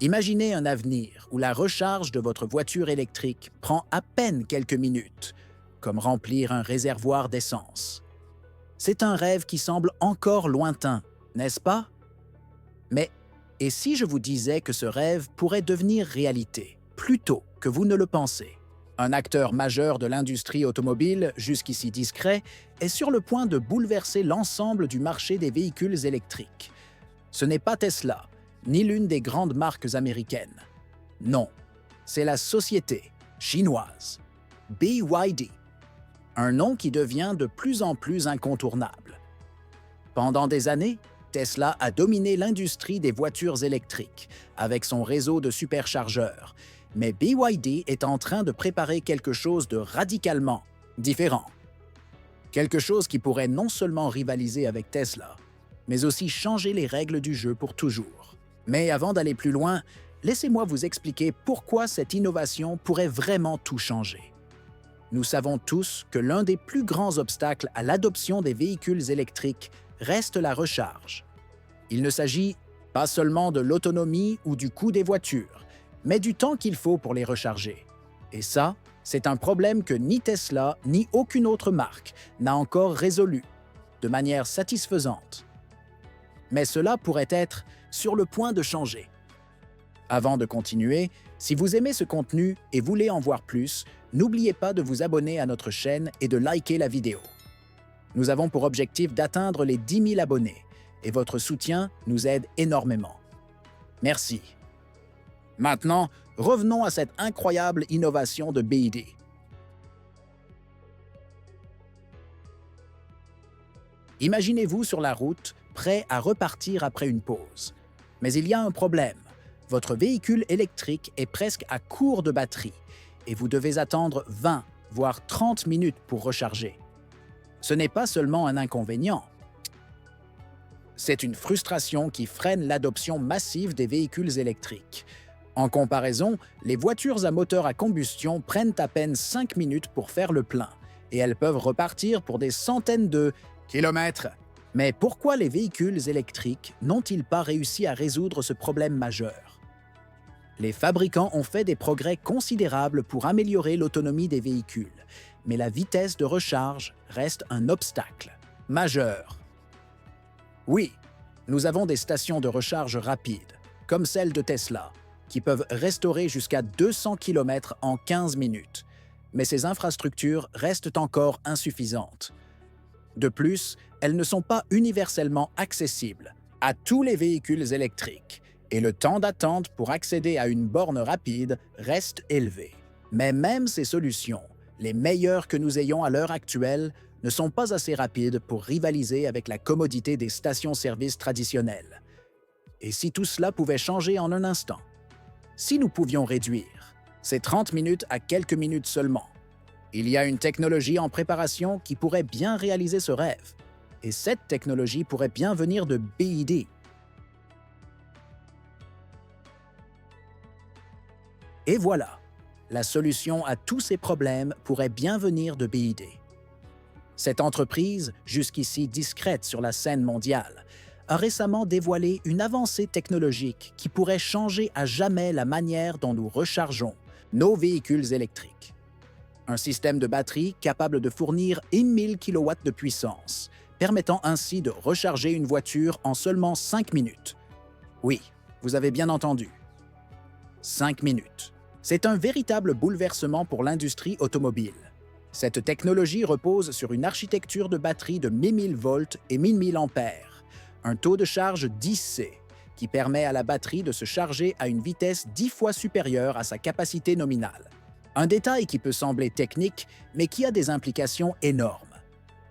Imaginez un avenir où la recharge de votre voiture électrique prend à peine quelques minutes, comme remplir un réservoir d'essence. C'est un rêve qui semble encore lointain, n'est-ce pas? Mais et si je vous disais que ce rêve pourrait devenir réalité, plus tôt que vous ne le pensez? Un acteur majeur de l'industrie automobile, jusqu'ici discret, est sur le point de bouleverser l'ensemble du marché des véhicules électriques. Ce n'est pas Tesla, ni l'une des grandes marques américaines. Non, c'est la société chinoise BYD, un nom qui devient de plus en plus incontournable. Pendant des années, Tesla a dominé l'industrie des voitures électriques avec son réseau de superchargeurs, mais BYD est en train de préparer quelque chose de radicalement différent. Quelque chose qui pourrait non seulement rivaliser avec Tesla, mais aussi changer les règles du jeu pour toujours. Mais avant d'aller plus loin, laissez-moi vous expliquer pourquoi cette innovation pourrait vraiment tout changer. Nous savons tous que l'un des plus grands obstacles à l'adoption des véhicules électriques reste la recharge. Il ne s'agit pas seulement de l'autonomie ou du coût des voitures, mais du temps qu'il faut pour les recharger. Et ça, c'est un problème que ni Tesla ni aucune autre marque n'a encore résolu de manière satisfaisante. Mais cela pourrait être sur le point de changer. Avant de continuer, si vous aimez ce contenu et voulez en voir plus, n'oubliez pas de vous abonner à notre chaîne et de liker la vidéo. Nous avons pour objectif d'atteindre les 10 000 abonnés et votre soutien nous aide énormément. Merci. Maintenant, revenons à cette incroyable innovation de BYD. Imaginez-vous sur la route, prêt à repartir après une pause. Mais il y a un problème. Votre véhicule électrique est presque à court de batterie et vous devez attendre 20, voire 30 minutes pour recharger. Ce n'est pas seulement un inconvénient. C'est une frustration qui freine l'adoption massive des véhicules électriques. En comparaison, les voitures à moteur à combustion prennent à peine 5 minutes pour faire le plein et elles peuvent repartir pour des centaines de kilomètres. Mais pourquoi les véhicules électriques n'ont-ils pas réussi à résoudre ce problème majeur? Les fabricants ont fait des progrès considérables pour améliorer l'autonomie des véhicules, mais la vitesse de recharge reste un obstacle majeur. Oui, nous avons des stations de recharge rapides, comme celle de Tesla, qui peuvent restaurer jusqu'à 200 km en 15 minutes, mais ces infrastructures restent encore insuffisantes. De plus, elles ne sont pas universellement accessibles à tous les véhicules électriques et le temps d'attente pour accéder à une borne rapide reste élevé. Mais même ces solutions, les meilleures que nous ayons à l'heure actuelle, ne sont pas assez rapides pour rivaliser avec la commodité des stations-service traditionnelles. Et si tout cela pouvait changer en un instant? Si nous pouvions réduire ces 30 minutes à quelques minutes seulement, il y a une technologie en préparation qui pourrait bien réaliser ce rêve. Et cette technologie pourrait bien venir de BYD. Et voilà, la solution à tous ces problèmes pourrait bien venir de BYD. Cette entreprise, jusqu'ici discrète sur la scène mondiale, a récemment dévoilé une avancée technologique qui pourrait changer à jamais la manière dont nous rechargeons nos véhicules électriques. Un système de batterie capable de fournir 1000 kW de puissance, permettant ainsi de recharger une voiture en seulement 5 minutes. Oui, vous avez bien entendu. 5 minutes. C'est un véritable bouleversement pour l'industrie automobile. Cette technologie repose sur une architecture de batterie de 1000 volts et 1000 ampères, un taux de charge 10C, qui permet à la batterie de se charger à une vitesse 10 fois supérieure à sa capacité nominale. Un détail qui peut sembler technique, mais qui a des implications énormes.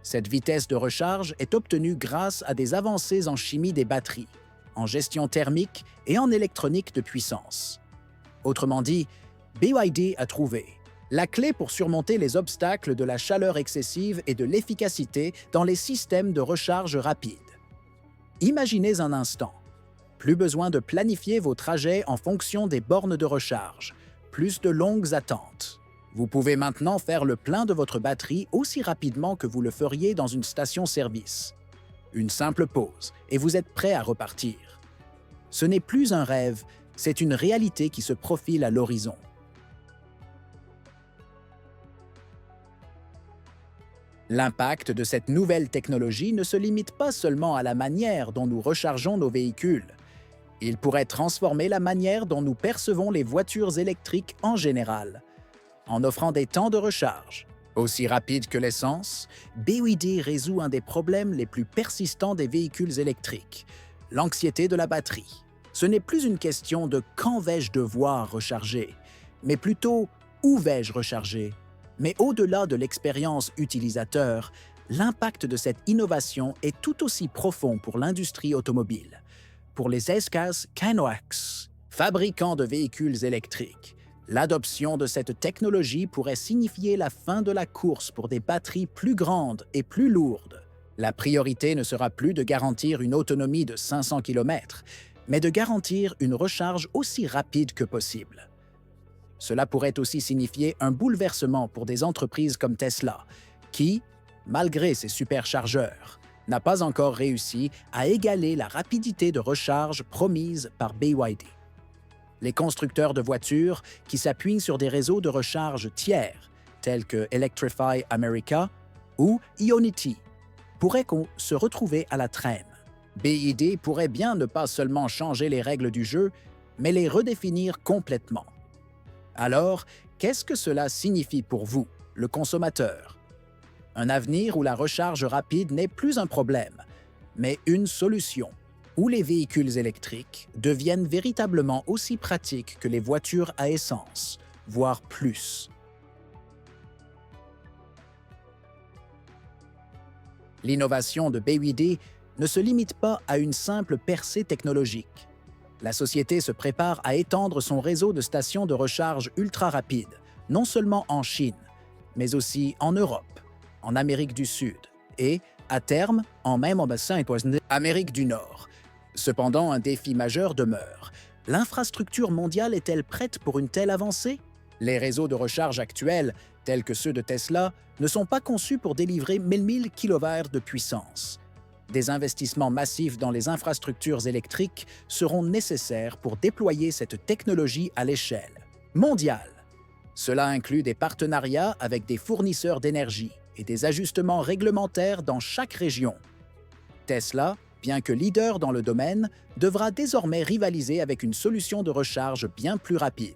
Cette vitesse de recharge est obtenue grâce à des avancées en chimie des batteries, en gestion thermique et en électronique de puissance. Autrement dit, BYD a trouvé la clé pour surmonter les obstacles de la chaleur excessive et de l'efficacité dans les systèmes de recharge rapide. Imaginez un instant. Plus besoin de planifier vos trajets en fonction des bornes de recharge, plus de longues attentes. Vous pouvez maintenant faire le plein de votre batterie aussi rapidement que vous le feriez dans une station-service. Une simple pause et vous êtes prêt à repartir. Ce n'est plus un rêve, C'est une réalité qui se profile à l'horizon. L'impact de cette nouvelle technologie ne se limite pas seulement à la manière dont nous rechargeons nos véhicules. Il pourrait transformer la manière dont nous percevons les voitures électriques en général, en offrant des temps de recharge aussi rapides que l'essence. BYD résout un des problèmes les plus persistants des véhicules électriques, l'anxiété de la batterie. Ce n'est plus une question de quand vais-je devoir recharger, mais plutôt où vais-je recharger. Mais au-delà de l'expérience utilisateur, l'impact de cette innovation est tout aussi profond pour l'industrie automobile. Pour les SKS Kynoax, fabricants de véhicules électriques, l'adoption de cette technologie pourrait signifier la fin de la course pour des batteries plus grandes et plus lourdes. La priorité ne sera plus de garantir une autonomie de 500 km, mais de garantir une recharge aussi rapide que possible. Cela pourrait aussi signifier un bouleversement pour des entreprises comme Tesla, qui, malgré ses superchargeurs, n'a pas encore réussi à égaler la rapidité de recharge promise par BYD. Les constructeurs de voitures qui s'appuient sur des réseaux de recharge tiers, tels que Electrify America ou Ionity, pourraient se retrouver à la traîne. BYD pourrait bien ne pas seulement changer les règles du jeu, mais les redéfinir complètement. Alors, qu'est-ce que cela signifie pour vous, le consommateur? Un avenir où la recharge rapide n'est plus un problème, mais une solution, où les véhicules électriques deviennent véritablement aussi pratiques que les voitures à essence, voire plus. L'innovation de BYD ne se limite pas à une simple percée technologique. La société se prépare à étendre son réseau de stations de recharge ultra rapides, non seulement en Chine, mais aussi en Europe, en Amérique du Sud et, à terme, en Amérique du Nord. Cependant, un défi majeur demeure. L'infrastructure mondiale est-elle prête pour une telle avancée? Les réseaux de recharge actuels, tels que ceux de Tesla, ne sont pas conçus pour délivrer 1000 kW de puissance. Des investissements massifs dans les infrastructures électriques seront nécessaires pour déployer cette technologie à l'échelle mondiale. Cela inclut des partenariats avec des fournisseurs d'énergie et des ajustements réglementaires dans chaque région. Tesla, bien que leader dans le domaine, devra désormais rivaliser avec une solution de recharge bien plus rapide.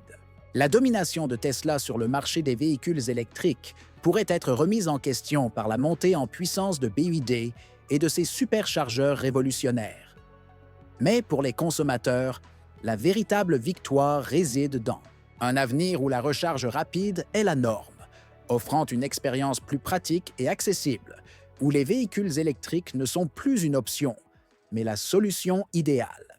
La domination de Tesla sur le marché des véhicules électriques pourrait être remise en question par la montée en puissance de BYD et de ses superchargeurs révolutionnaires. Mais pour les consommateurs, la véritable victoire réside dans un avenir où la recharge rapide est la norme, offrant une expérience plus pratique et accessible, où les véhicules électriques ne sont plus une option, mais la solution idéale.